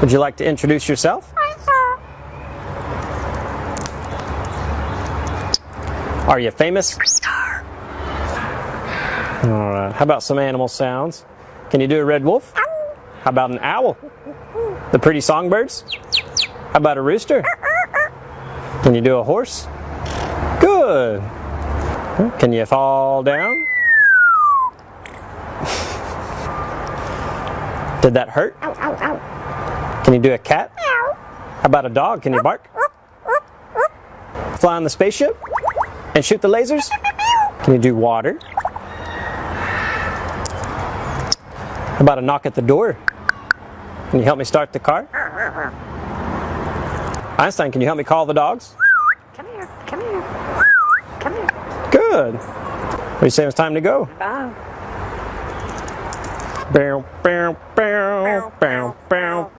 Would you like to introduce yourself? Are you famous? Alright, how about some animal sounds? Can you do a red wolf? How about an owl? The pretty songbirds? How about a rooster? Can you do a horse? Good! Can you fall down? Did that hurt? Can you do a cat? How about a dog? Can you bark? Fly on the spaceship? And shoot the lasers? Can you do water? How about a knock at the door? Can you help me start the car? Einstein, can you help me call the dogs? Come here, come here, come here. Good. What do you say it's time to go? Bye. Bow, bow, bow, bow, bow.